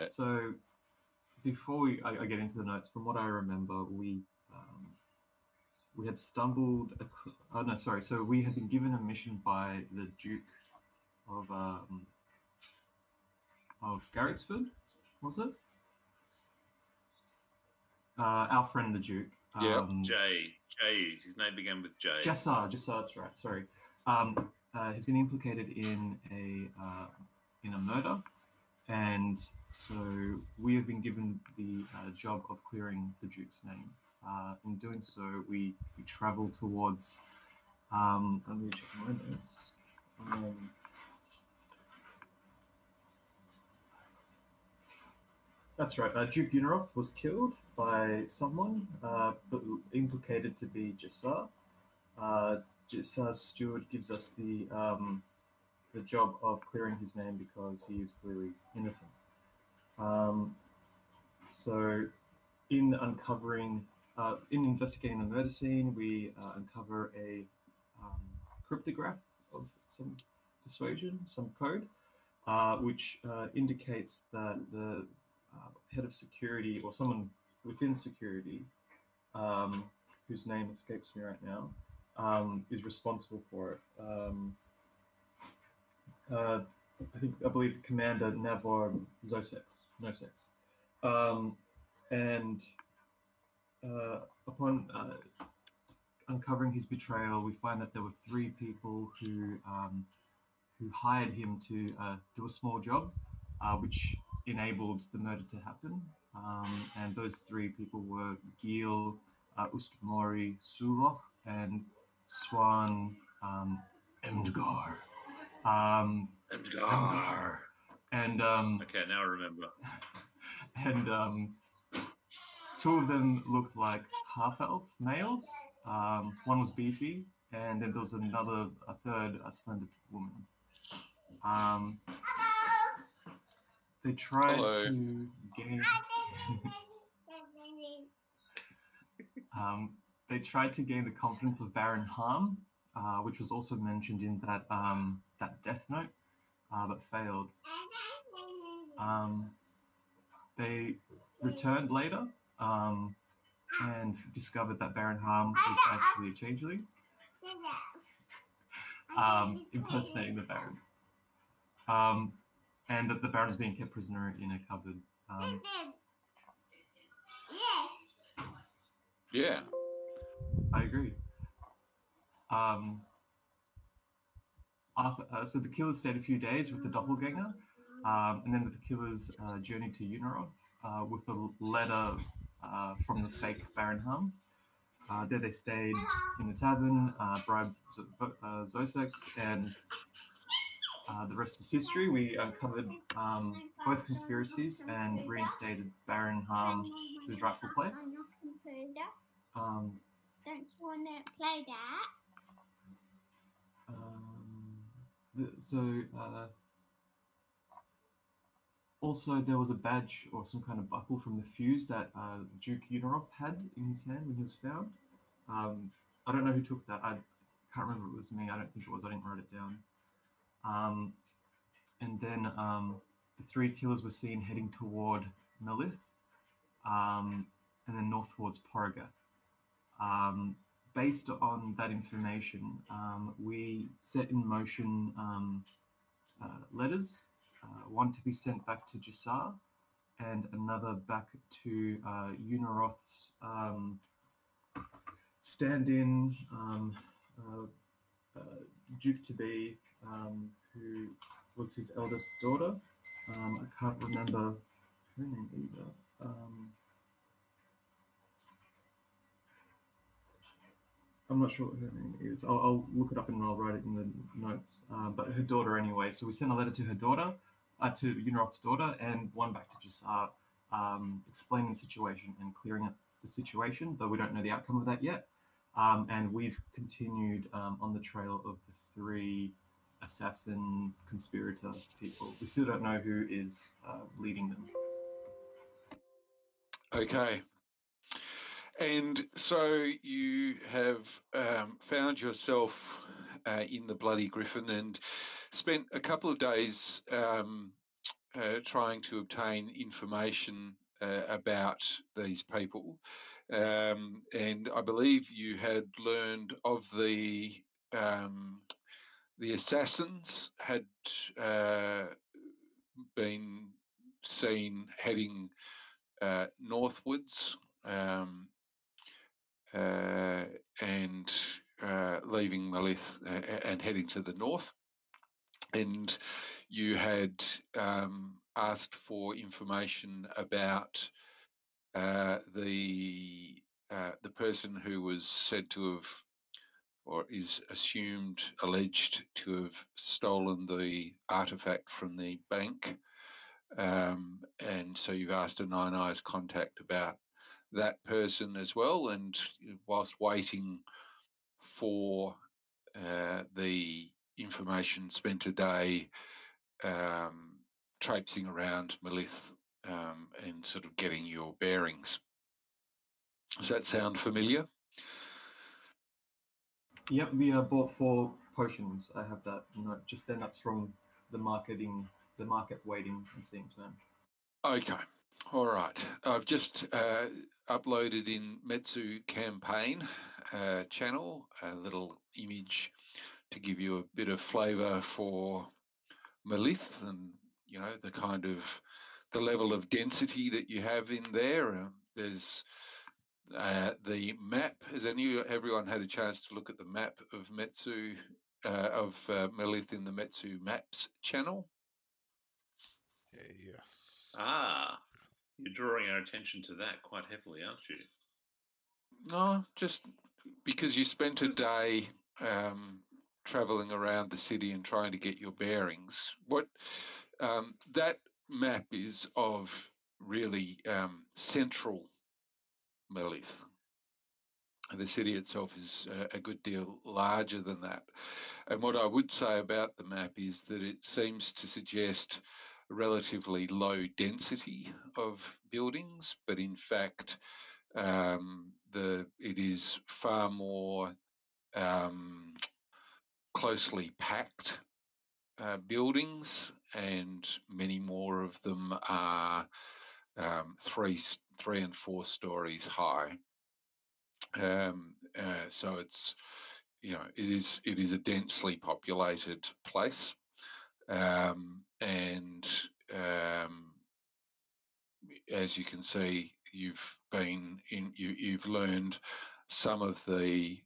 So before I get into the notes, from what I remember, we had stumbled. Oh no, sorry. So we had been given a mission by the Duke of Garrixford, was it? Our friend the Duke. Jay. His name began with J. Jessar, that's right. Sorry. Has been implicated in a murder, and so we have been given the job of clearing the Duke's name. In doing so, we travel towards. Let me check my notes. That's right. Duke Uneroth was killed by someone, but implicated to be Jessar. Jessar's steward gives us the job of clearing his name because he is clearly innocent. So, in investigating the murder scene, we uncover a cryptograph of some persuasion, some code, which indicates that the head of security or someone within security, whose name escapes me right now, is responsible for it. I believe Commander Navor Nosex. And upon uncovering his betrayal, we find that there were three people who hired him to do a small job, which enabled the murder to happen. And those three people were Gil, Ustmori Suloch, and Swan Emdgar. Emdgar. And okay, now I remember. And two of them looked like half-elf males. One was beefy, and then there was a third, a slender woman. They tried to gain. They tried to gain the confidence of Baron Harm, which was also mentioned in that Death Note, but failed. They returned later and discovered that Baron Harm was actually a changeling, impersonating the Baron. And that the Baron is being kept prisoner in a cupboard. Yeah. I agree. So the killers stayed a few days with the doppelganger, and then the killers journeyed to Uneroth with a letter from the fake Baron Harm. There they stayed in the tavern, bribed Zosex, and the rest is history. We uncovered both conspiracies and reinstated Baron Harm to his rightful place. Don't you want to play that? Also, there was a badge or some kind of buckle from the fuse that Duke Uneroth had in his hand when he was found. I don't know who took that. I can't remember if it was me. I don't think it was. I didn't write it down. And then the three killers were seen heading toward Melith, and then north towards Porogath. Based on that information, we set in motion letters, one to be sent back to Jessar, and another back to Uneroth's stand-in Duke-to-be, who was his eldest daughter. I can't remember her name either. I'm not sure what her name is. I'll look it up and I'll write it in the notes. But her daughter anyway. So we sent a letter to her daughter, to Uneroth's daughter, and one back to Jessar, explaining the situation and clearing up the situation, though we don't know the outcome of that yet. And we've continued on the trail of the three assassin conspirator people. We still don't know who is leading them. Okay. And so you have found yourself in the Bloody Griffin and spent a couple of days trying to obtain information about these people, and I believe you had learned of the assassins had been seen heading northwards, and leaving Malith and heading to the north. And you had asked for information about the person who was said to have, or is assumed, alleged to have stolen the artifact from the bank. And so you've asked a Nine Eyes contact about that person as well. And whilst waiting for the information, spent a day traipsing around Malith and sort of getting your bearings. Does that sound familiar? Yep, we bought 4 potions. I have that note just then. That's from the market waiting and seeing turn. Okay, all right. I've just uploaded in Metzu Campaign channel a little image to give you a bit of flavour for Malith, and the kind of the level of density that you have in there. There's the map. Has everyone had a chance to look at the map of Metzu of Malith in the Metzu Maps channel? Yes. Ah, you're drawing our attention to that quite heavily, aren't you? No, just because you spent a day traveling around the city and trying to get your bearings. What that map is of really central Melith. The city itself is a good deal larger than that. And what I would say about the map is that it seems to suggest a relatively low density of buildings, but in fact, it is far more closely packed buildings, and many more of them are 3 and 4 stories high. So it's it is a densely populated place, and as you can see, you've learned some of the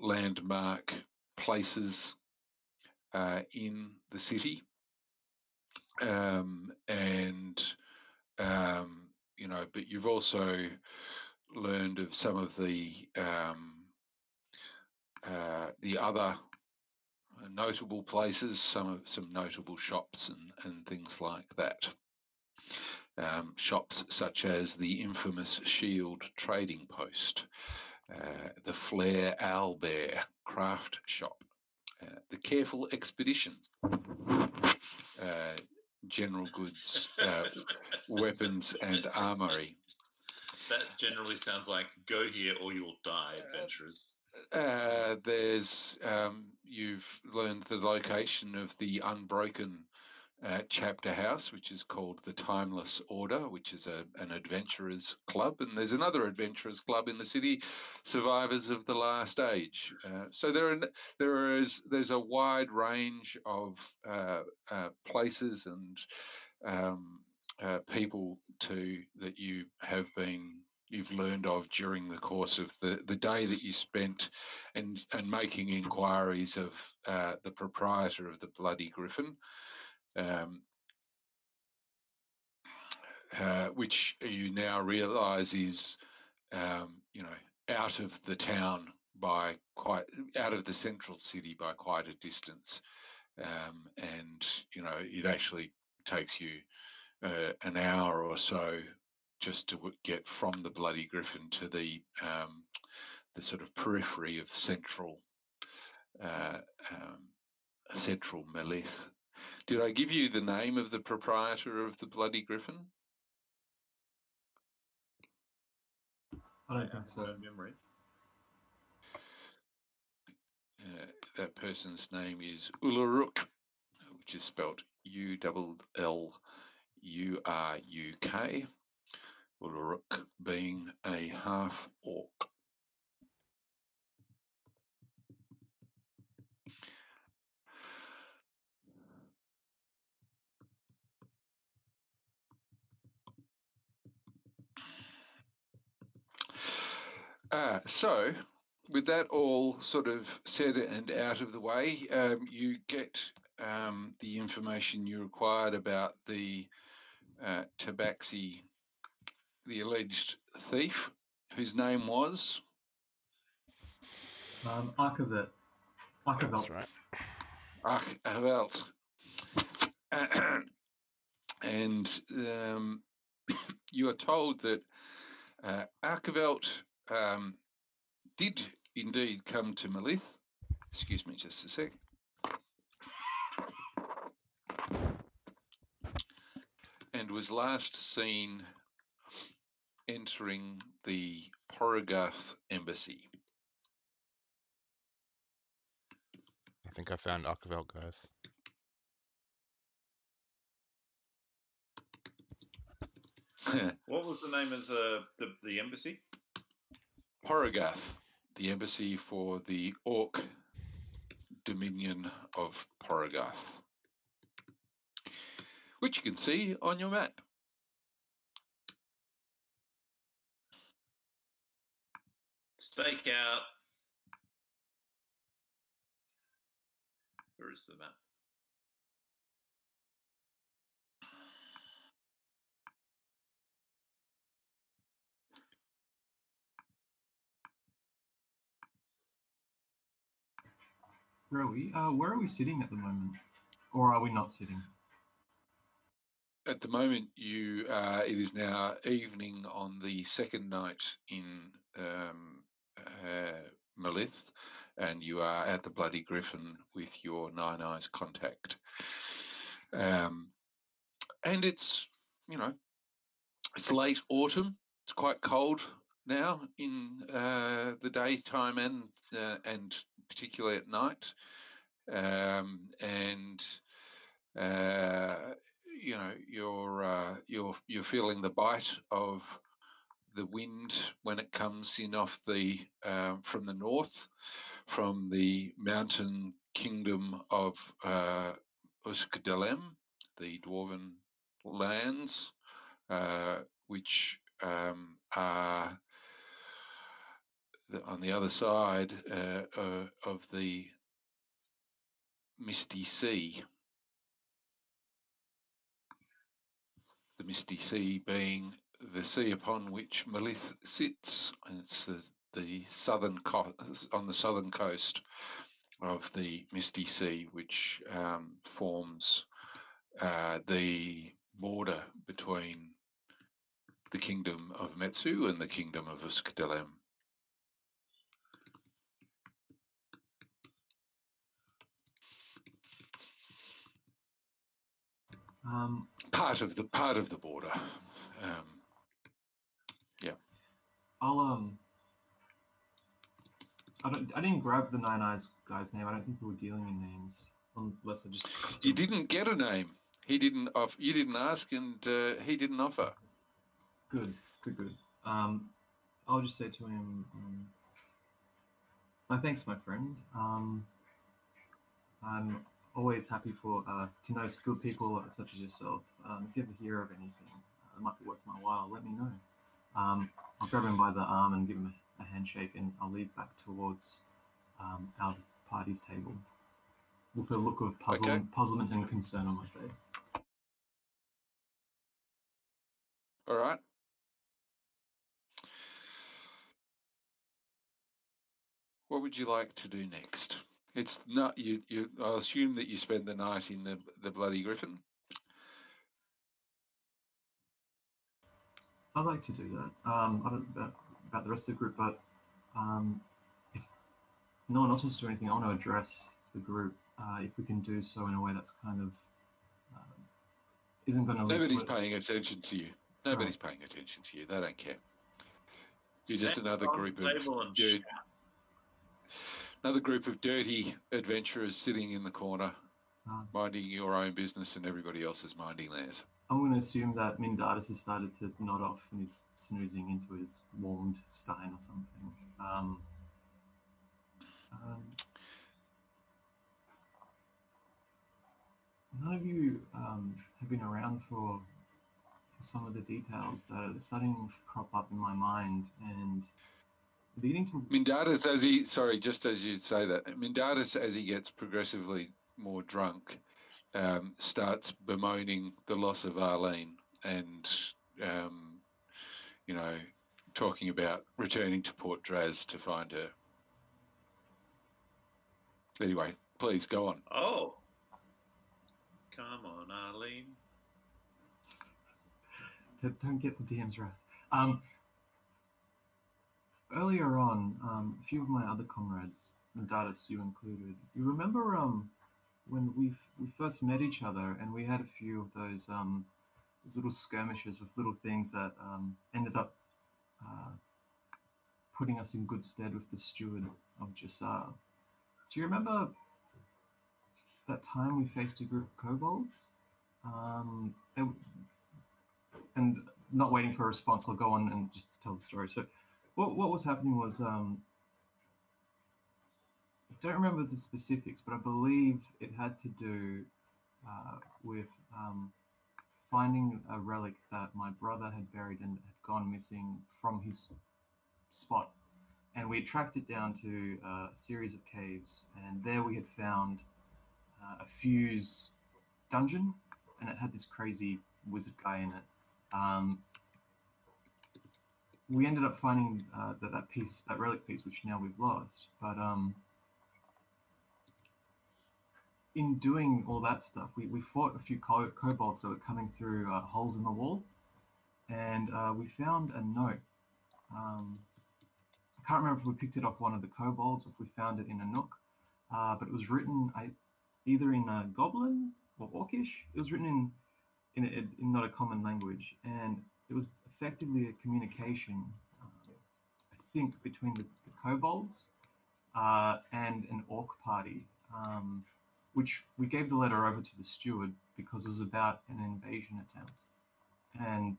landmark places in the city, but you've also learned of some of the other notable places, some notable shops and things like that. Shops such as the infamous Shield Trading Post, the Flair Owlbear Craft Shop, the Careful Expedition, General Goods, Weapons and Armory. That generally sounds like go here or you'll die, adventurers. You've learned the location of the Unbroken chapter house, which is called the Timeless Order, which is an adventurers club, and there's another adventurers club in the city, Survivors of the Last Age. So there's a wide range of places and people that you've learned of during the course of the day that you spent and making inquiries of the proprietor of the Bloody Griffin. Which you now realise is, out of the town out of the central city by quite a distance, and it actually takes you an hour or so just to get from the Bloody Griffin to the sort of periphery of central Melith. Did I give you the name of the proprietor of the Bloody Griffin? I don't think so. Memory. That person's name is Uluruk, which is spelt Ulluruk, Ulluruk being a half orc. So, with that all sort of said and out of the way, you get the information you required about the Tabaxi, the alleged thief, whose name was Archivelt. That's right. Archivelt. And you are told that Archivelt did indeed come to Melith. Excuse me just a sec. And was last seen entering the Porogarth embassy. I think I found Archivelt, guys. What was the name of the embassy? Porogarth, the embassy for the Orc Dominion of Porogarth, which you can see on your map. Stake out. Where is the map? Where are we? Where are we sitting at the moment? Or are we not sitting? At the moment, it is now evening on the second night in Melith, and you are at the Bloody Griffin with your Nine Eyes contact. And it's, it's late autumn. It's quite cold now in the daytime and particularly at night. You're feeling the bite of the wind when it comes in off the from the north, from the mountain kingdom of Uskadalem, the dwarven lands, which are on the other side of the Misty Sea. The Misty Sea being the sea upon which Melith sits. And it's the southern on the southern coast of the Misty Sea, which forms the border between the kingdom of Metzu and the kingdom of Uskadalem. Part of the border. Yeah. I didn't grab the Nine Eyes guy's name. I don't think we were dealing in names, unless I just. You didn't get a name. He didn't. You didn't ask, and he didn't offer. Good. I'll just say to him, "My thanks, my friend. I'm always happy to know skilled people such as yourself. If you ever hear of anything that might be worth my while, let me know." I'll grab him by the arm and give him a handshake, and I'll lead back towards our party's table with a look of puzzlement and concern on my face. All right. What would you like to do next? It's not you. I'll assume that you spend the night in the Bloody Griffin. I'd like to do that. I don't know about the rest of the group, but if no one else wants to do anything, I want to address the group. If we can do so in a way that's kind of isn't going to. Nobody's paying attention to you. Nobody's paying attention to you. They don't care. You're just another group of another group of dirty adventurers sitting in the corner. minding your own business and everybody else is minding theirs. I'm going to assume that Mindaris has started to nod off and he's snoozing into his warmed stein or something. None of you have been around for some of the details that are starting to crop up in my mind and leading to... Mindaris, just as you say that, Mindaris, as he gets progressively more drunk, starts bemoaning the loss of Arlene and, talking about returning to Port Draz to find her. Anyway, please go on. Oh. Come on, Arlene. Don't get the DM's wrath. Earlier on, a few of my other comrades, Mindaris, you included, you remember when we first met each other and we had a few of those little skirmishes with little things that ended up putting us in good stead with the steward of Jasar. Do you remember that time we faced a group of kobolds? And not waiting for a response, I'll go on and just tell the story. So what was happening was, I don't remember the specifics, but I believe it had to do with finding a relic that my brother had buried and had gone missing from his spot. And we tracked it down to a series of caves, and there we had found a fuse dungeon, and it had this crazy wizard guy in it. We ended up finding that relic piece, which now we've lost. But in doing all that stuff, we fought a few kobolds that were coming through holes in the wall, and we found a note. I can't remember if we picked it off one of the kobolds or if we found it in a nook, but it was written either in a goblin or orcish. It was written in not a common language, and it was effectively a communication, I think, between the kobolds and an orc party, which we gave the letter over to the steward because it was about an invasion attempt. And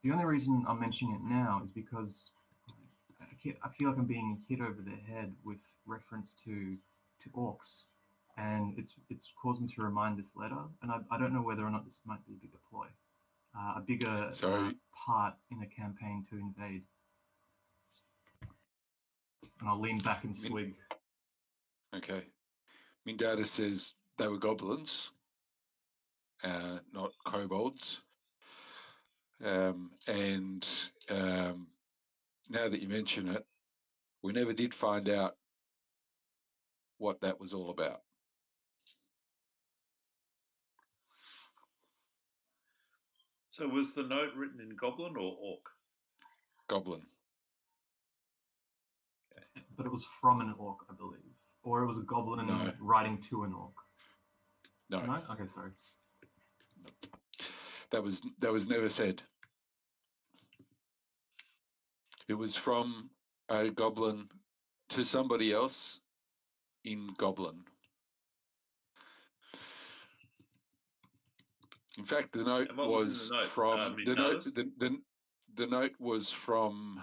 the only reason I'm mentioning it now is because I feel like I'm being hit over the head with reference to orcs, and it's caused me to remind this letter, and I don't know whether or not this might be a bigger ploy, a bigger part in a campaign to invade. And I'll lean back and swig. Okay. Mindata says they were goblins, not kobolds. And now that you mention it, we never did find out what that was all about. So was the note written in goblin or orc? Goblin. Okay. But it was from an orc, I believe. Or it was a goblin writing to an orc. No. No? Okay, sorry. That was never said. It was from a goblin to somebody else in goblin. In fact, the note was from the note was from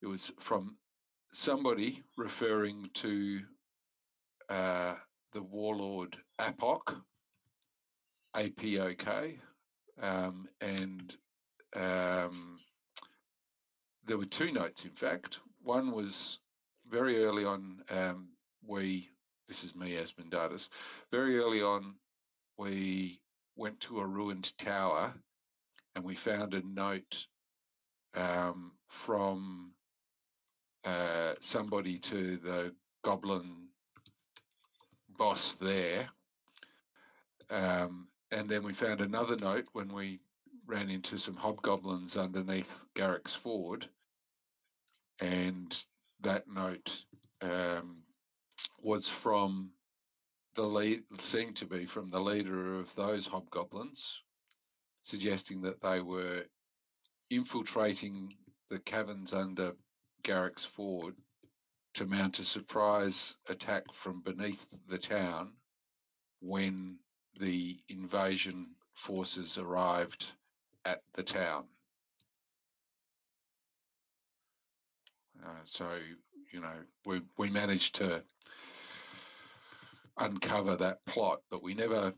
it was from somebody referring to the warlord Apok, APOK, and there were two notes, in fact. One was very early on, this is me, Asmondatus, very early on, we went to a ruined tower and we found a note from somebody to the goblin boss there. And then we found another note when we ran into some hobgoblins underneath Garrick's Ford. And that note was from seemed to be from the leader of those hobgoblins, suggesting that they were infiltrating the caverns under Garrick's Ford to mount a surprise attack from beneath the town when the invasion forces arrived at the town. So, you know, we managed to uncover that plot, but we never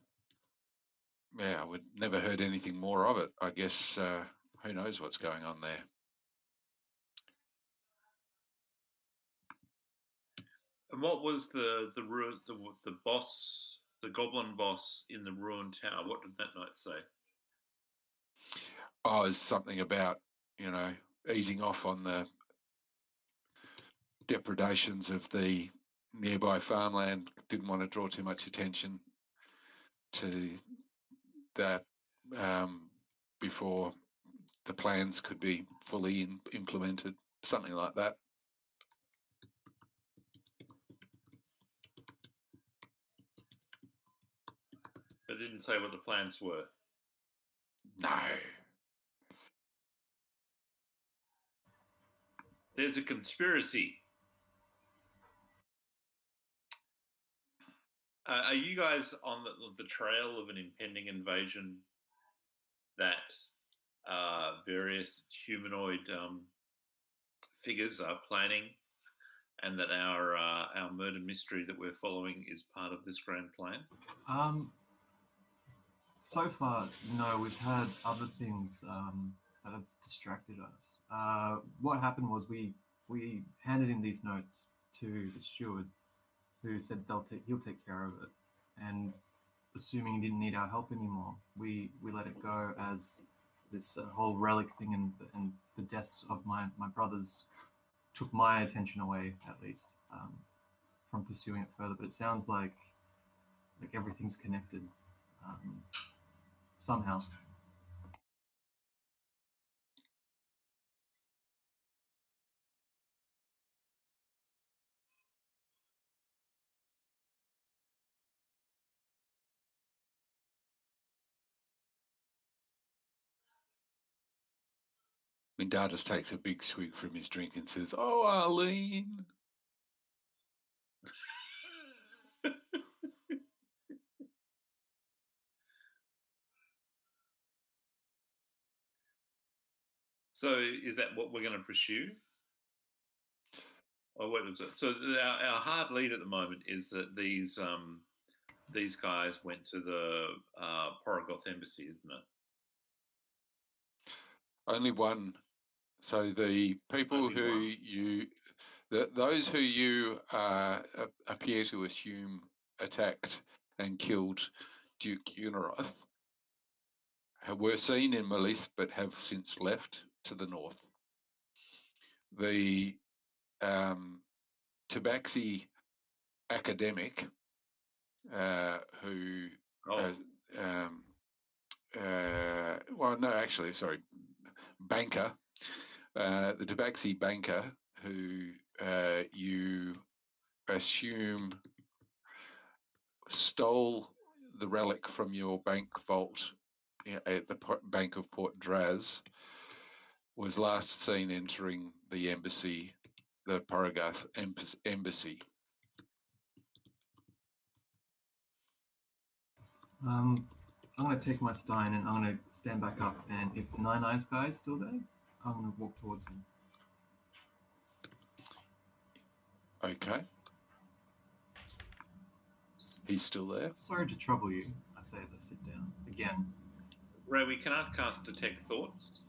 heard anything more of it. I guess who knows what's going on there. And what was the boss, the goblin boss in the ruined tower? What did that note say? Oh, it's something about, you know, easing off on the depredations of the nearby farmland. Didn't want to draw too much attention to that before the plans could be fully implemented, something like that. It didn't say what the plans were. No. There's a conspiracy. Are you guys on the trail of an impending invasion that various humanoid figures are planning, and that our murder mystery that we're following is part of this grand plan? So far, no. We've had other things that have distracted us. What happened was we handed in these notes to the steward, who said he'll take care of it, and assuming he didn't need our help anymore, we let it go as this whole relic thing and the deaths of my brothers took my attention away, at least, from pursuing it further. But it sounds like everything's connected somehow. When Dardis takes a big swig from his drink and says, "Oh, Arlene." So is that what we're going to pursue? Or what is it? So our hard lead at the moment is that these guys went to the Porogoth embassy, isn't it? Only one. So the people Only who one. those who you appear to assume attacked and killed Duke Uneroth were seen in Malith but have since left to the north. The Tabaxi academic who banker, the Tabaxi banker who you assume stole the relic from your bank vault at the Bank of Port Draz was last seen entering the embassy, the Porogoth embassy. I'm going to take my stein and I'm going to stand back up, and if the Nine Eyes guy is still there, I'm going to walk towards him. Okay. He's still there. Sorry to trouble you, I say as I sit down. Again. Ray, we cannot cast Detect Thoughts.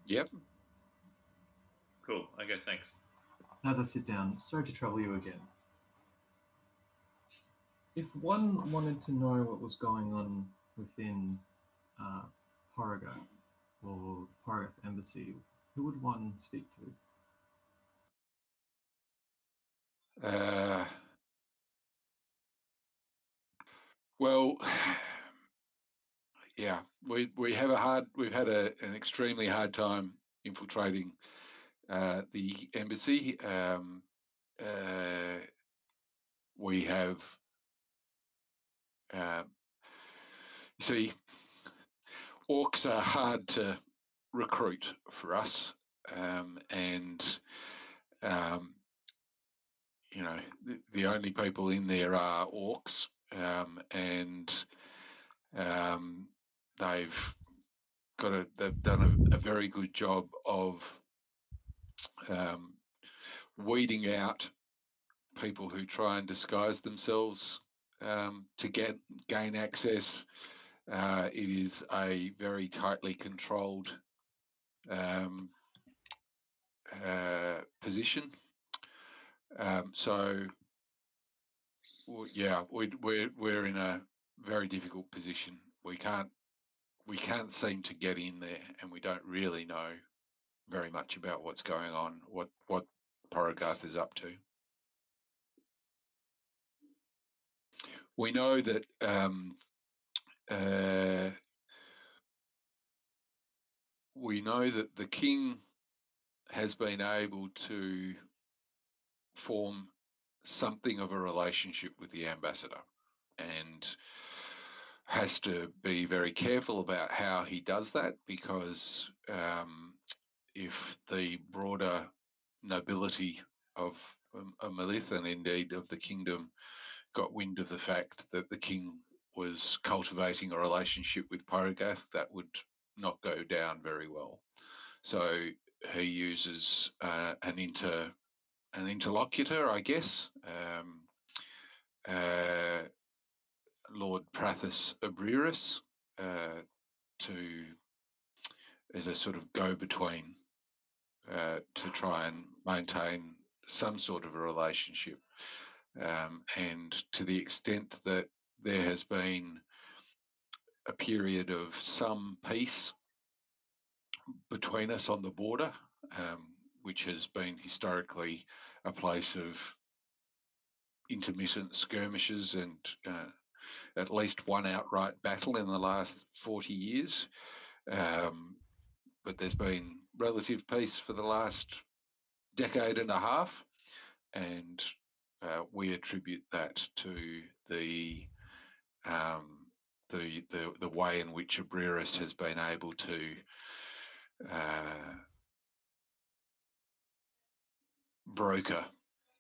Yep. Cool. Okay, thanks. As I sit down, sorry to trouble you again. If one wanted to know what was going on within Porogoth or Porogoth Embassy, who would one speak to? Well, yeah, we've had an extremely hard time infiltrating the embassy. We have, see, orcs are hard to recruit for us, and the only people in there are orcs, and they've done a very good job of weeding out people who try and disguise themselves to gain access. It is a very tightly controlled position. So yeah, we're in a very difficult position. We can't seem to get in there, and we don't really know very much about what's going on, what Porogarth is up to. We know that the king has been able to form something of a relationship with the ambassador, and has to be very careful about how he does that, because if the broader nobility of Melith, and indeed of the kingdom, got wind of the fact that the king was cultivating a relationship with Porogath, that would not go down very well. So he uses an interlocutor, I guess, Lord Prathis Abriris, as a sort of go-between to try and maintain some sort of a relationship. And to the extent that there has been a period of some peace between us on the border, which has been historically a place of intermittent skirmishes and at least one outright battle in the last 40 years. But there's been relative peace for the last decade and a half, and we attribute that to the way in which Abriris has been able to broker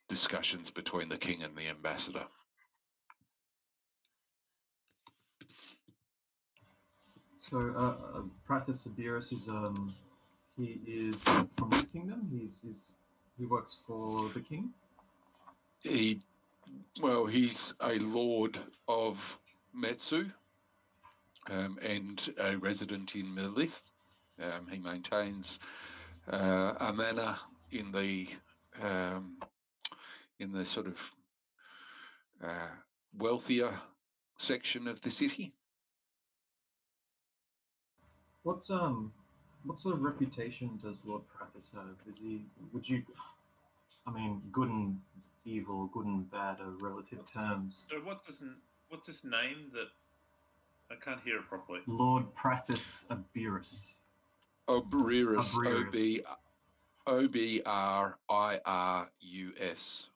discussions between the king and the ambassador. So Prathis Abiris is he is from this kingdom. He works for the king. He's a lord of Metzu, and a resident in Melith. He maintains a manor in the sort of wealthier section of the city. What sort of reputation does Lord Prathis have? Good and evil, good and bad are relative terms. So what's his name? That I can't hear it properly. Lord Prathis Abiris. Obriris. Obrirus.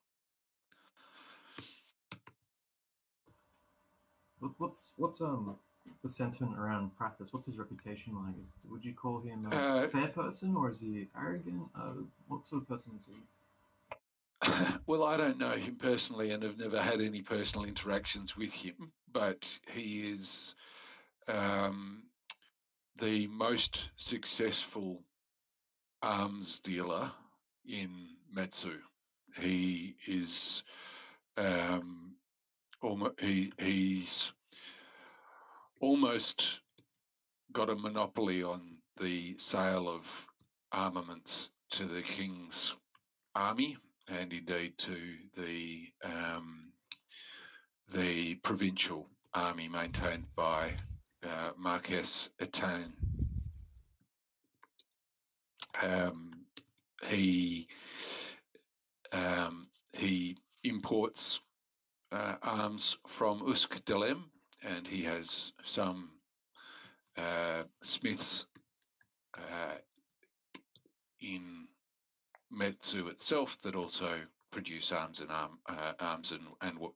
What's the sentiment around Prathis? What's his reputation like? Would you call him a fair person, or is he arrogant? What sort of person is he? Well, I don't know him personally and have never had any personal interactions with him, but he is the most successful arms dealer in Metzu. He is he's almost got a monopoly on the sale of armaments to the king's army, and indeed to the provincial army maintained by Marquess Etain. He imports arms from Usk Delem, and he has some smiths in Metzu itself that also produce arms and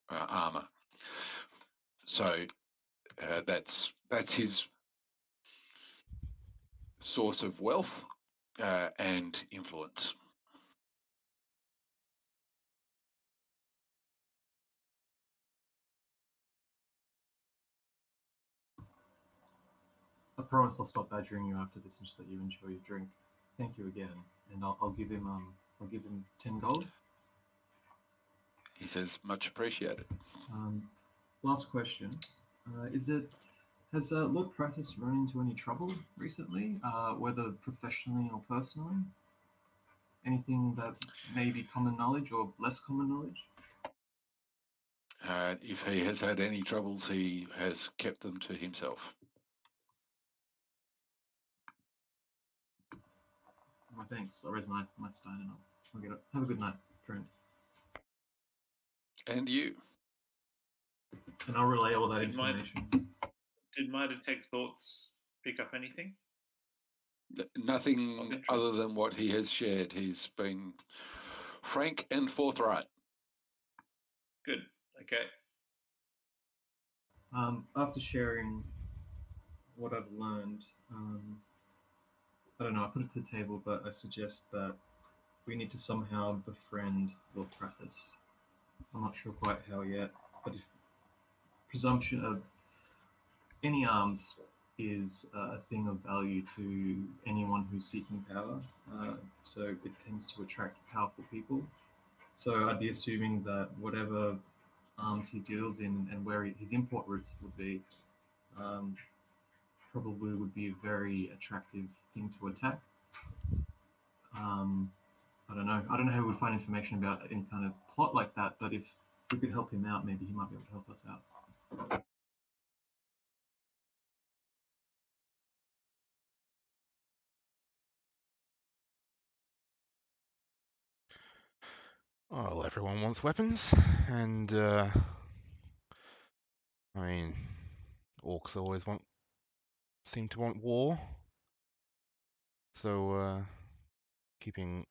armor. So that's his source of wealth and influence. I promise I'll stop badgering you after this and just let you enjoy your drink. Thank you again, and I'll give him 10 gold. He says, much appreciated. Last question: has Lord Prathis run into any trouble recently, whether professionally or personally? Anything that may be common knowledge or less common knowledge? If he has had any troubles, he has kept them to himself. My thanks. I'll raise my stein and I'll get up. Have a good night, friend. And you. And I'll relay all that information. Did my detect thoughts pick up anything? Nothing other than what he has shared. He's been frank and forthright. Good. Okay. After sharing what I've learned, I don't know, I put it to the table, but I suggest that we need to somehow befriend Lord Prathis. I'm not sure quite how yet, but if presumption of any arms is a thing of value to anyone who's seeking power, so it tends to attract powerful people. So I'd be assuming that whatever arms he deals in and where his import routes would be, probably would be a very attractive thing to attack. I don't know. I don't know how we would find information about any kind of plot like that, but if we could help him out, maybe he might be able to help us out. Well, everyone wants weapons, and I mean, orcs always seem to want war. So keeping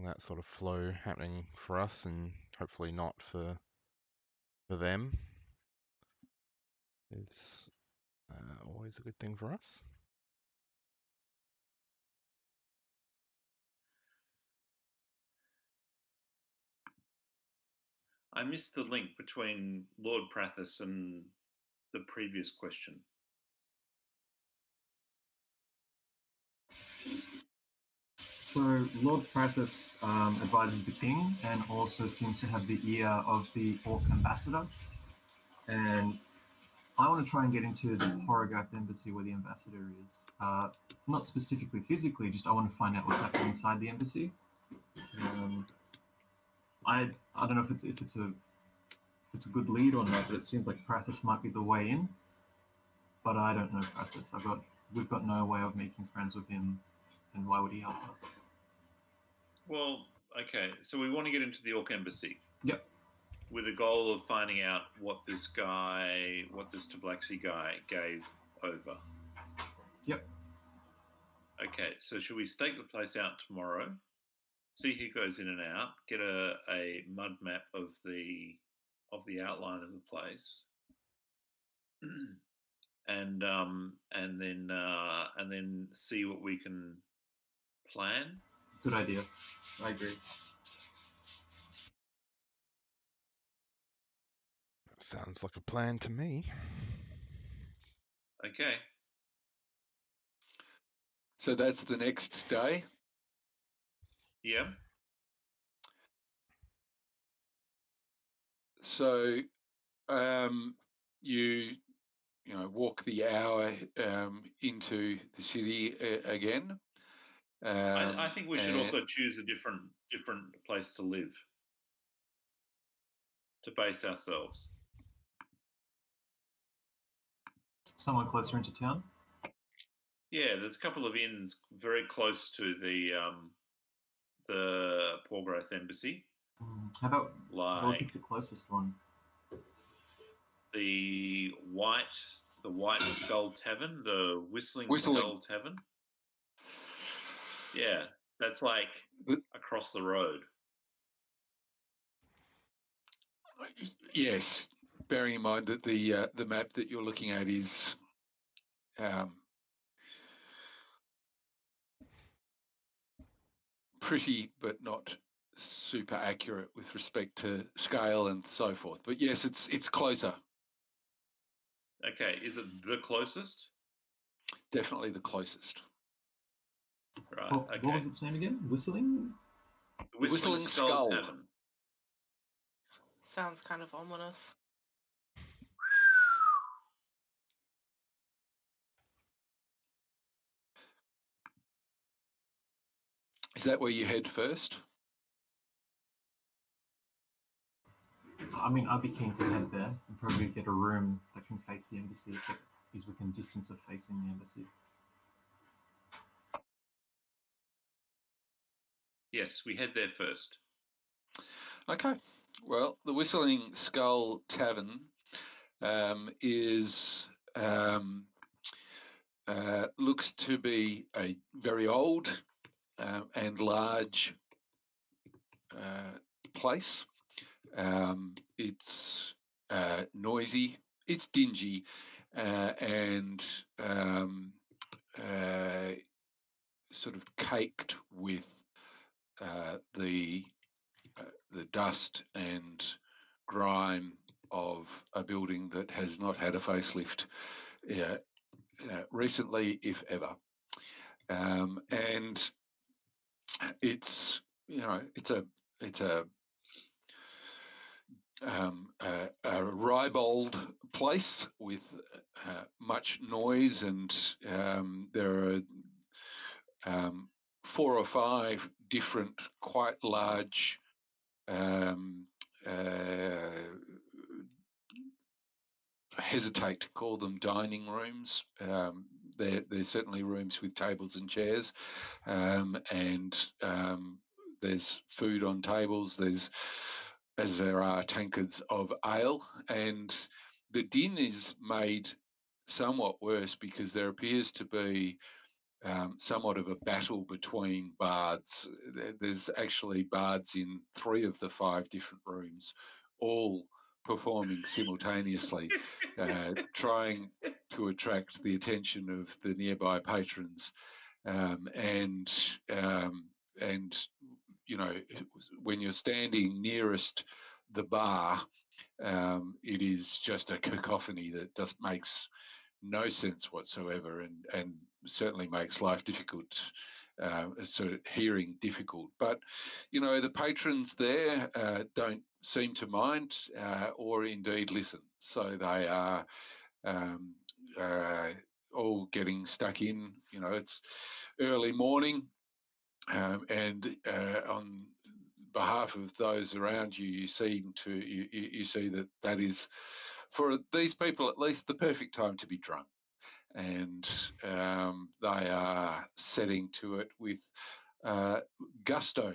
that sort of flow happening for us, and hopefully not for them, is always a good thing for us. I missed the link between Lord Prathis and the previous question. So Lord Prathis advises the king and also seems to have the ear of the Orc ambassador. And I want to try and get into the Horogath embassy where the ambassador is. Not specifically physically, just I want to find out what's happening inside the embassy. I don't know if it's a good lead or not, but it seems like Prathis might be the way in. But I don't know Prathis. We've got no way of making friends with him, and why would he help us? Well, okay, so we want to get into the Orc embassy. Yep. With the goal of finding out what this Tablaxi guy gave over. Yep. Okay, so should we stake the place out tomorrow? See who goes in and out. Get a mud map of the outline of the place, and then see what we can plan. Good idea. I agree. That sounds like a plan to me. Okay. So that's the next day? Yeah. So you walk the hour into the city again. I think we should also choose a different place to live, to base ourselves. Somewhere closer into town? Yeah, there's a couple of inns very close to the Porgrath embassy. How about we'll pick the closest one? The White Skull Tavern, the Whistling Skull Tavern. Yeah, that's like across the road. Yes, bearing in mind that the map that you're looking at is pretty but not super accurate with respect to scale and so forth. But yes, it's closer. Okay, is it the closest? Definitely the closest. Right. What, Okay. what was its name again? Whistling? Whistling Skull. Tavern. Sounds kind of ominous. Is that where you head first? I mean, I'd be keen to head there and probably get a room that can face the embassy if it is within distance of facing the embassy. Yes, we head there first. Okay. Well, the Whistling Skull Tavern looks to be a very old and large place. It's noisy, it's dingy, and sort of caked with the dust and grime of a building that has not had a facelift recently, if ever. And it's a ribald place with much noise, and there are 4 or 5 different quite large hesitate to call them dining rooms. There's certainly rooms with tables and chairs, and there's food on tables. As there are tankards of ale, and the din is made somewhat worse because there appears to be somewhat of a battle between bards. There's actually bards in 3 of the 5 different rooms, all performing simultaneously, trying to attract the attention of the nearby patrons. And you know, when you're standing nearest the bar, it is just a cacophony that just makes no sense whatsoever, and certainly makes life difficult, sort of hearing difficult. But you know, the patrons there don't seem to mind or indeed listen, so they are all getting stuck in. You know, it's early morning, and on behalf of those around you, you see that is, for these people at least, the perfect time to be drunk, and they are setting to it with gusto.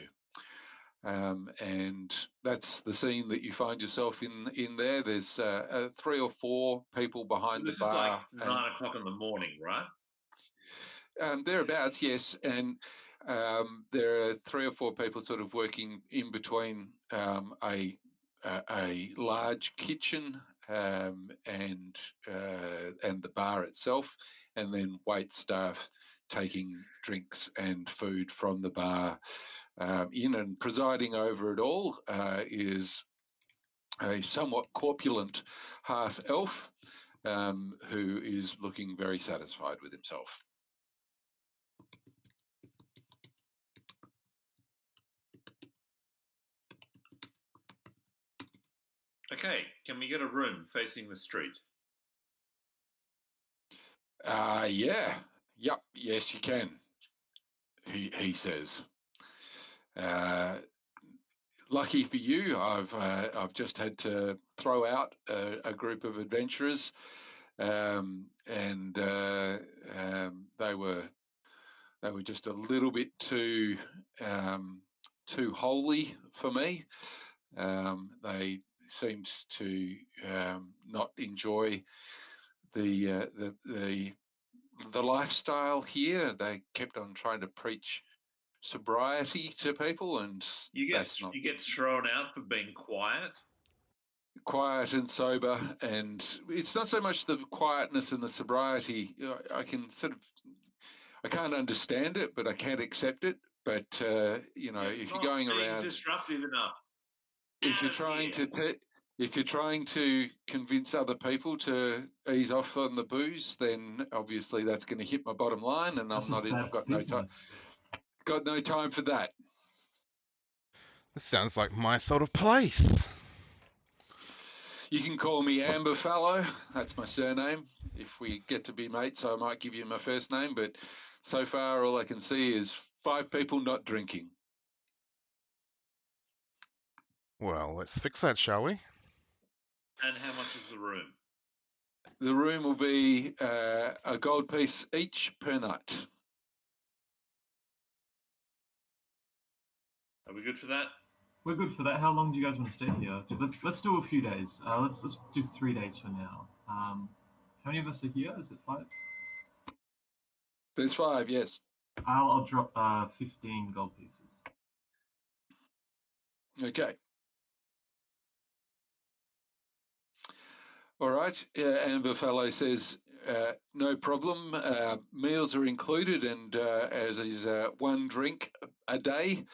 And that's the scene that you find yourself in there. There's 3 or 4 people behind This the is like bar. 9 o'clock in the morning, right? Thereabouts, yes. And there are 3 or 4 people sort of working in between a large kitchen and the bar itself, and then wait staff taking drinks and food from the bar in, and presiding over it all is a somewhat corpulent half elf who is looking very satisfied with himself. Okay, can we get a room facing the street? Yeah. Yep. Yes, you can. He says. Lucky for you, I've just had to throw out a group of adventurers, and they were just a little bit too holy for me. They seemed to not enjoy the lifestyle here. They kept on trying to preach sobriety to people, and You get thrown out for being quiet and sober. And it's not so much the quietness and the sobriety. I can't understand it, but I can't accept it. But you know, if you're going around disruptive enough, if you're trying to If you're trying to convince other people to ease off on the booze, then obviously that's going to hit my bottom line, and That's I'm not. just bad I've got no time. business. Got no time for that. This sounds like my sort of place. You can call me Amber Fallow. That's my surname. If we get to be mates, I might give you my first name, but so far all I can see is 5 people not drinking. Well, let's fix that, shall we? And how much is the room? The room will be a gold piece each per night. Are we good for that? We're good for that. How long do you guys want to stay here? Let's do a few days. Let's do 3 days for now. How many of us are here? Is it 5? There's 5, yes. I'll drop 15 gold pieces. Okay. All right. Amber Fallow says, no problem. Meals are included, and as is 1 drink a day.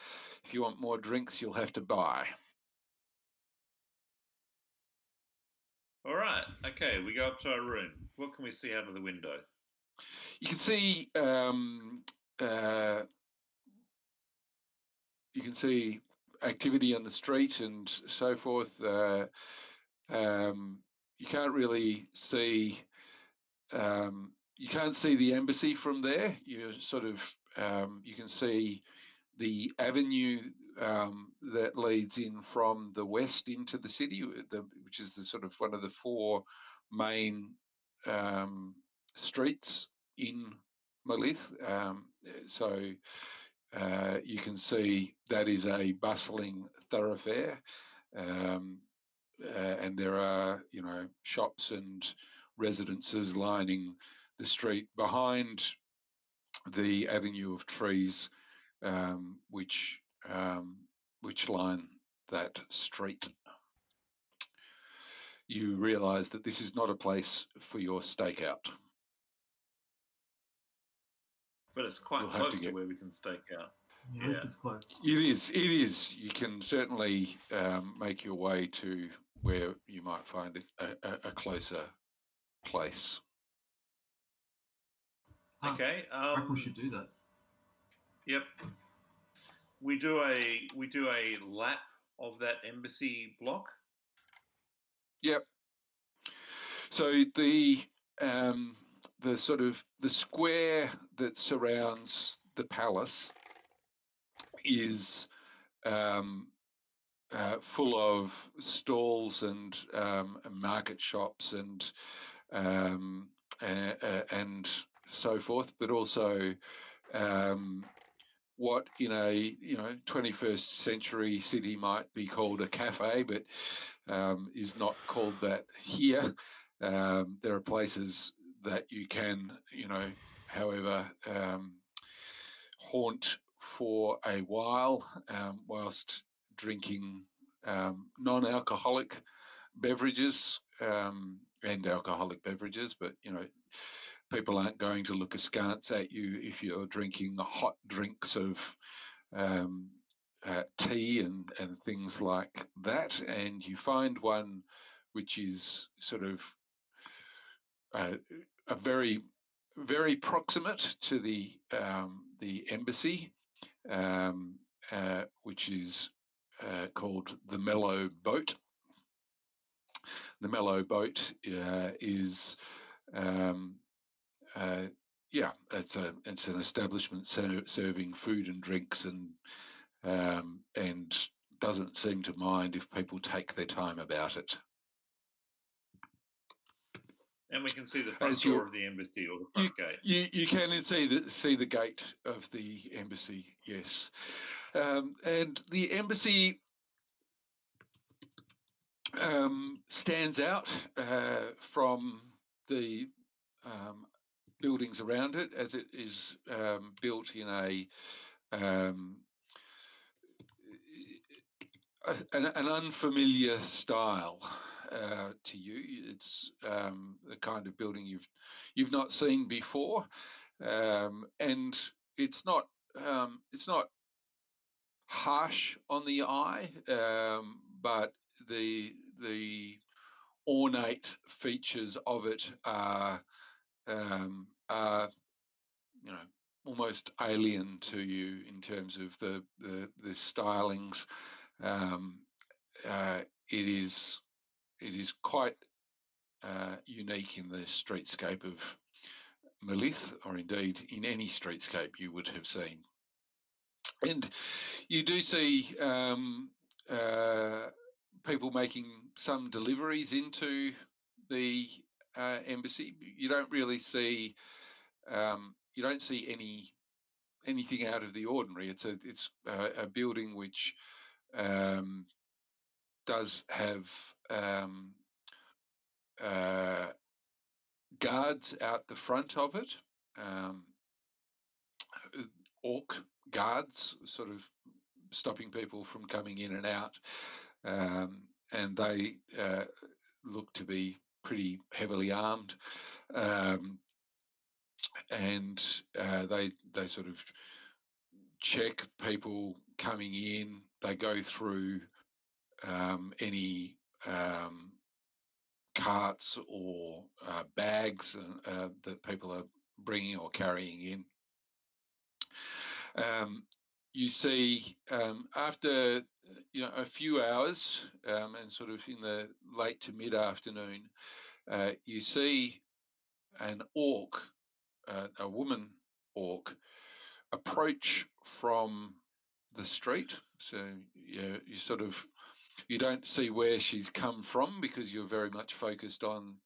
If you want more drinks, you'll have to buy. All right. Okay, we go up to our room. What can we see out of the window? You can see activity on the street and so forth. You can't really see. You can't see the embassy from there. You sort of you can see the avenue that leads in from the west into the city, which is the sort of one of the 4 main streets in Malith. So you can see that is a bustling thoroughfare, and there are shops and residences lining the street behind the avenue of trees, which line that street. You realise that this is not a place for your stakeout. But it's quite close to where we can stake out. Yeah, at least it's close. It is. You can certainly make your way to where you might find a closer place. Okay. I reckon we should do that. Yep. We do a lap of that embassy block. Yep. So the sort of the square that surrounds the palace is full of stalls and market shops and so forth, but also what in a 21st century city might be called a cafe, but is not called that here. There are places that you can, however, haunt for a while whilst drinking non-alcoholic beverages and alcoholic beverages, but people aren't going to look askance at you if you're drinking the hot drinks of tea and things like that. And you find one which is sort of a very, very proximate to the embassy, which is called the Mellow Boat. The Mellow Boat is it's an establishment serving food and drinks and doesn't seem to mind if people take their time about it. And we can see the front door of the embassy or the front gate. You can see the gate of the embassy, yes. And the embassy stands out from the buildings around it, as it is built in an unfamiliar style to you. It's the kind of building you've not seen before, and it's not harsh on the eye, but the the ornate features of it are you know, almost alien to you in terms of the stylings. It is quite unique in the streetscape of Melith, or indeed in any streetscape you would have seen. And you do see people making some deliveries into the embassy. You don't really see you don't see anything out of the ordinary. It's a building which does have guards out the front of it, orc guards, sort of stopping people from coming in and out, and they look to be pretty heavily armed, and they sort of check people coming in. They go through any carts or bags that people are bringing or carrying in. You see, after a few hours, and sort of in the late to mid-afternoon, you see an orc, a woman orc, approach from the street. So you sort of, you don't see where she's come from because you're very much focused on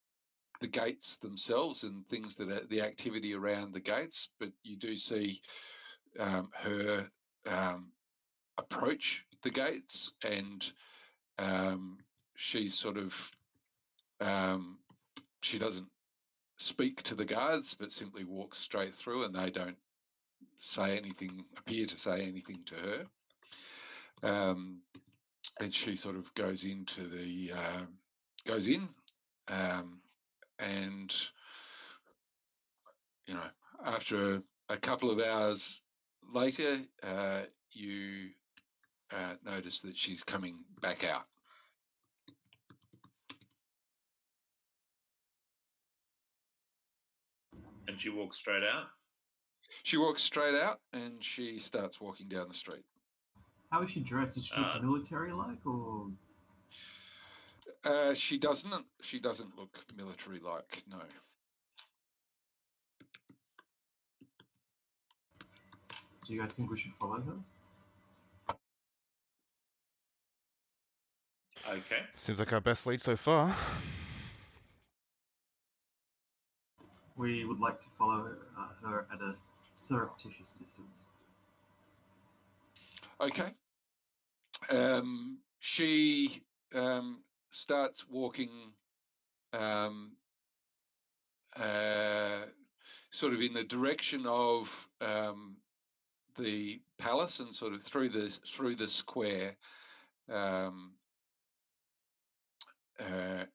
the gates themselves and things that are the activity around the gates, but you do see her approach the gates, and she's sort of she doesn't speak to the guards but simply walks straight through, and they don't say anything, appear to say anything to her. And she sort of goes into the and after a couple of hours later, you notice that she's coming back out. And she walks straight out? She walks straight out and she starts walking down the street. How is she dressed? Is she look military-like, or? She doesn't look military-like, no. Do you guys think we should follow her? Okay. Seems like our best lead so far. We would like to follow her at a surreptitious distance. Okay. She starts walking sort of in the direction of the palace and sort of through the square,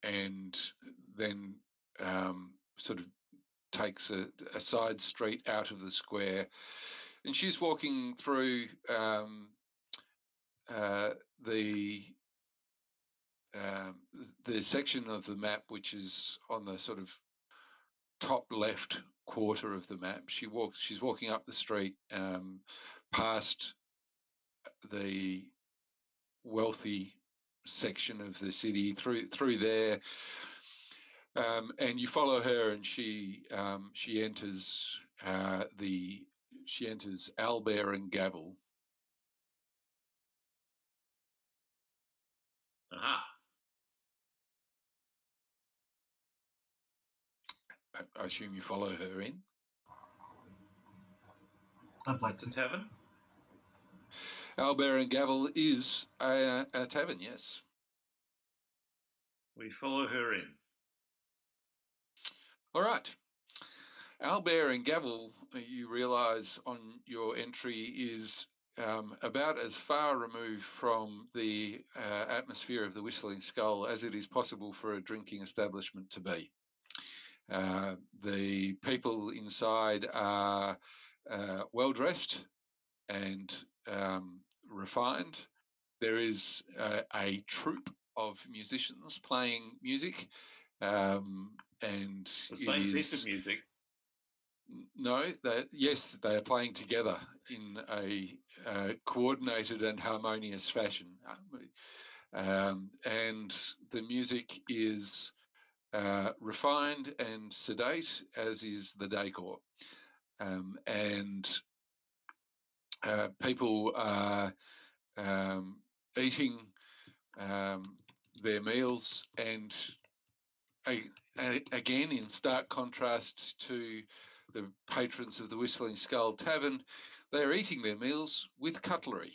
and then sort of takes a side street out of the square, and she's walking through the section of the map which is on the sort of top left quarter of the map. She's walking up the street, past the wealthy section of the city, through there, and you follow her, and she enters Owlbear and Gavel. Aha. I assume you follow her in. I'd like It's a tavern? Owlbear and Gavel is a tavern, yes. We follow her in. All right. Owlbear and Gavel, you realise on your entry, is about as far removed from the atmosphere of the Whistling Skull as it is possible for a drinking establishment to be. The people inside are well dressed and refined. There is a troupe of musicians playing music, and The same piece of music. No, yes, they are playing together in a coordinated and harmonious fashion, and the music is refined and sedate, as is the decor, and people are eating their meals, and again, in stark contrast to the patrons of the Whistling Skull Tavern, they're eating their meals with cutlery,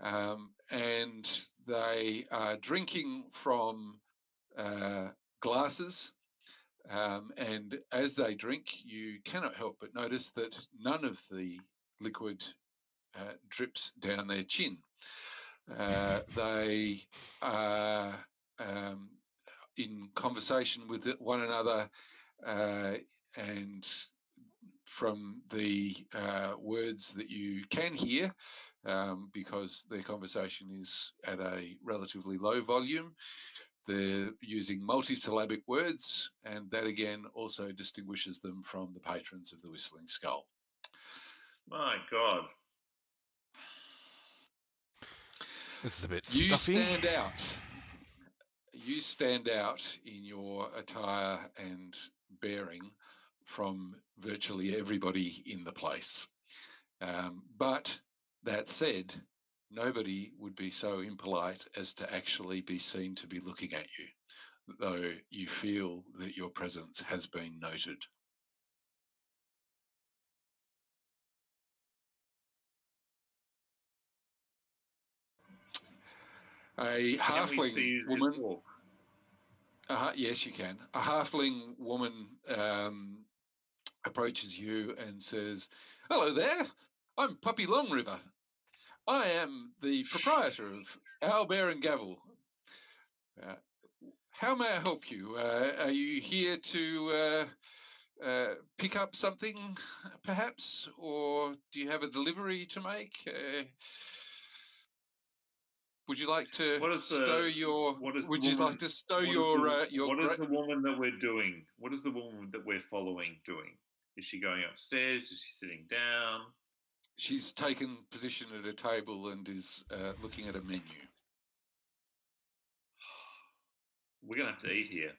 and they are drinking from glasses, and as they drink, you cannot help but notice that none of the liquid drips down their chin. They are in conversation with one another, and from the words that you can hear, because their conversation is at a relatively low volume, they're using multisyllabic words, and that again also distinguishes them from the patrons of the Whistling Skull. My God. This is a bit You stuffy. stand out. You stand out in your attire and bearing from virtually everybody in the place. But that said, nobody would be so impolite as to actually be seen to be looking at you, though you feel that your presence has been noted. A Can we see halfling woman. this walk? Yes, you can. A halfling woman approaches you and says, "Hello there. I'm Puppy Longriver. I am the proprietor of Owlbear and Gavel. How may I help you? Are you here to pick up something, perhaps, or do you have a delivery to make? Would you like to stow your? Would you like to stow your? What is the woman that we're doing? What is the woman that we're following doing? Is she going upstairs? Is she sitting down? She's taken position at a table and is looking at a menu. We're gonna have to eat here.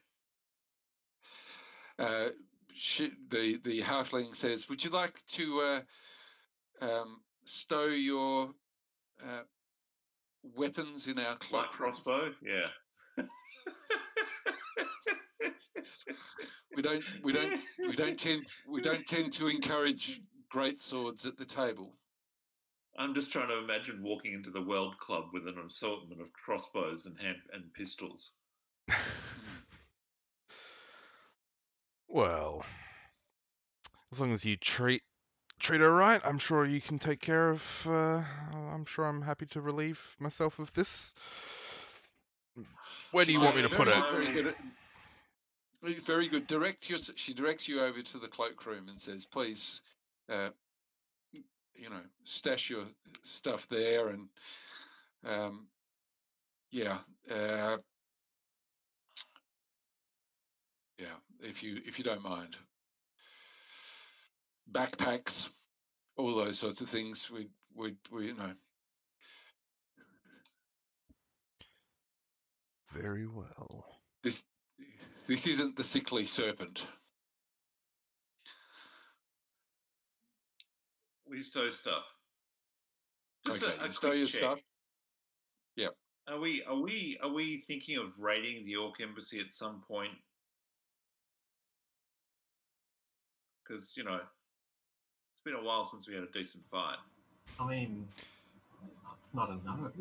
The halfling says, "Would you like to stow your weapons in our cloakroom?" Light crossbow, yeah. We don't tend to encourage great swords at the table. I'm just trying to imagine walking into the World Club with an assortment of crossbows and pistols. Well, as long as you treat her right, I'm sure you can take care of. I'm sure I'm happy to relieve myself of this. Where do you want me to put it? Very good. Very good. She directs you over to the cloakroom and says, "Please, stash your stuff there." And if you don't mind, backpacks, all those sorts of things. We Very well. This isn't the sickly serpent. We stow stuff. Just okay, a stow quick your check. stuff. Yep. Are we thinking of raiding the Orc Embassy at some point? Because it's been a while since we had a decent fight. I mean, it's not a no.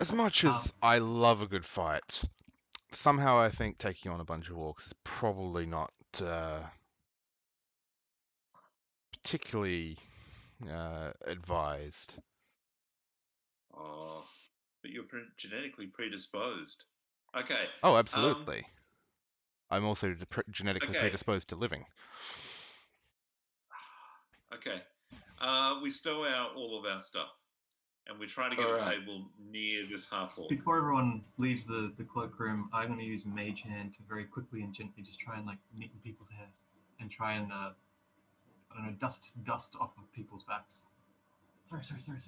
As much as I love a good fight, somehow I think taking on a bunch of orcs is probably not particularly advised. Oh, but you're genetically predisposed. Okay. Oh, absolutely. I'm also genetically predisposed to living. Okay. We stow out all of our stuff. and we're trying to get All a right. table near this half orc. Before everyone leaves the cloakroom, I'm going to use Mage Hand to very quickly and gently just try and like neaten people's hair and try and I don't know, dust off of people's backs. Sorry. Excuse me,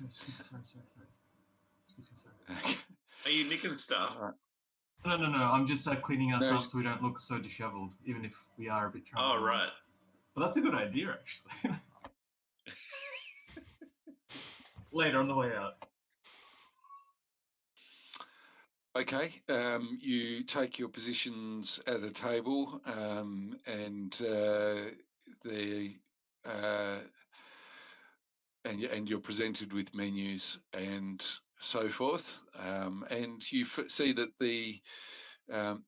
sorry. Are you nicking stuff? All right. No. I'm just cleaning us No, up so we don't look so disheveled, even if we are a bit Oh, troubled. right. But that's a good idea, actually. Later on the way out. Okay, you take your positions at a table, and and you're presented with menus and so forth, and you see that the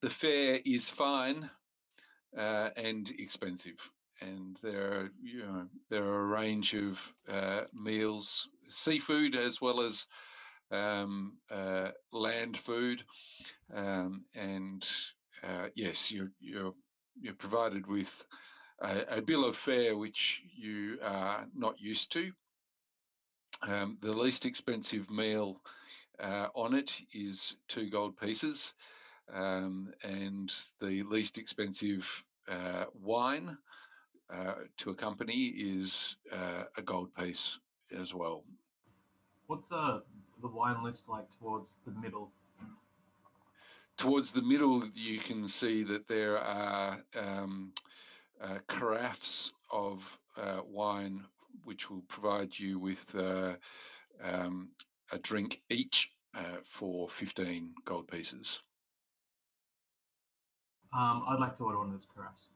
fare is fine and expensive, and there are a range of meals, seafood as well as land food, and yes, you're provided with a bill of fare which you are not used to. The least expensive meal on it is 2 gold pieces, and the least expensive wine to accompany is a gold piece as well. What's the wine list like towards the middle? Towards the middle, you can see that there are carafes of wine, which will provide you with a drink each for 15 gold pieces. I'd like to order one of those carafes.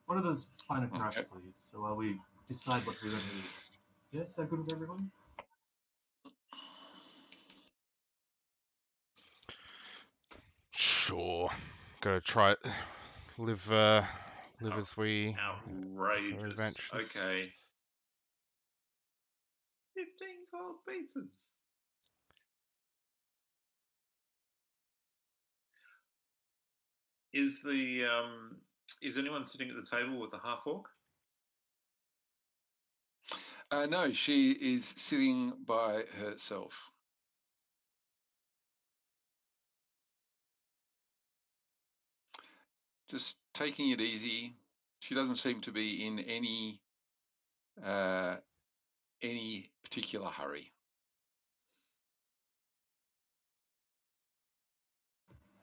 One of those finer carafes, Okay. please. So while we decide what we're going to eat. Yes, is that good with everyone? Sure. Gotta try it. Live as we Outrageous. adventurous. Okay. 15 gold pieces. Is anyone sitting at the table with a half orc? No, she is sitting by herself. Just taking it easy. She doesn't seem to be in any particular hurry.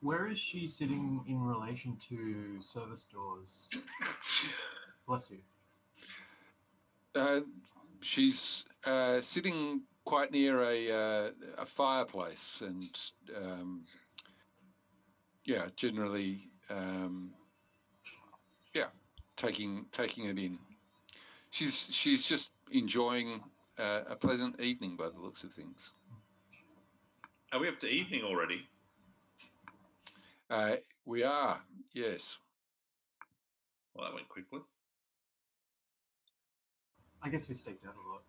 Where is she sitting in relation to service doors? Bless you. She's sitting quite near a fireplace, and generally, taking it in. She's just enjoying a pleasant evening by the looks of things. Are we up to evening already? We are, yes. Well, that went quickly. I guess we staked out a lot.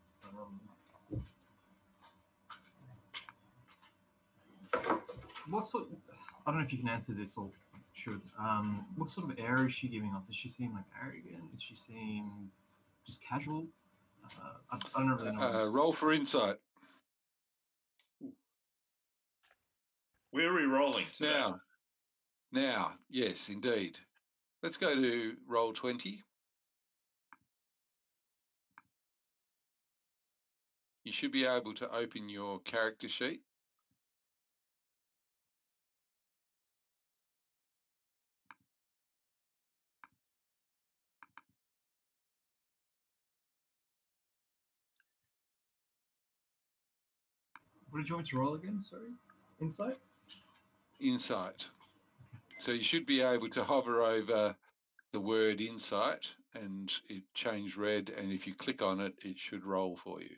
What sort? I don't know if you can answer this or should. What sort of air is she giving off? Does she seem like arrogant? Does she seem just casual? I don't really know. Roll for insight. Where are we rolling today? Now, yes, indeed. Let's go to roll 20. You should be able to open your character sheet. What did you want me to roll again? Sorry, insight. Insight. So you should be able to hover over the word insight and it change red, and if you click on it, it should roll for you.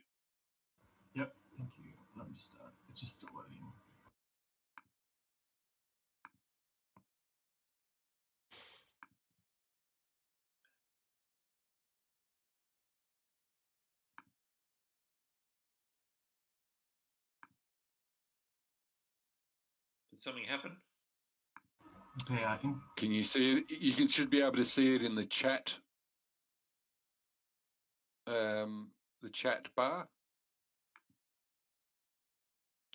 Yep, thank you. I'm just it's just still loading. Did something happen? Okay, Can you see it? You should be able to see it in the chat. The chat bar.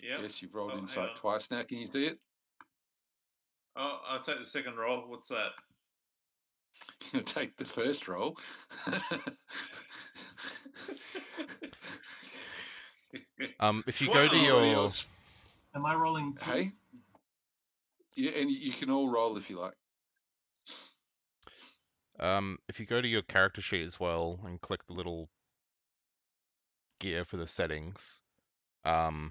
Yeah. Yes, you've rolled hang insight on. twice now. Can you see it? Oh, I'll take the second roll. What's that? You'll take the first roll. If you go to Anybody your else? Am I rolling two? Hey? Yeah, and you can all roll if you like. if you go to your character sheet as well and click the little gear for the settings, in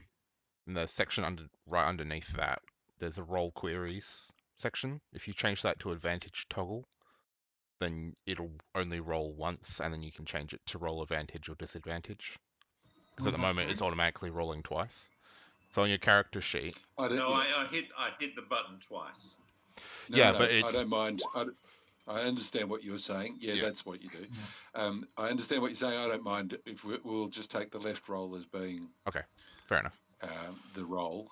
the section right underneath that, there's a roll queries section. If you change that to advantage toggle, then it'll only roll once, and then you can change it to roll advantage or disadvantage. Because at the moment it's automatically rolling twice. So on your character sheet, I hit the button twice. Yeah, No, but I it's don't mind. I understand what you were saying. Yeah, Yeah. that's what you do. I understand what you're saying. I don't mind if we'll just take the left roll as being okay. Fair enough. the roll.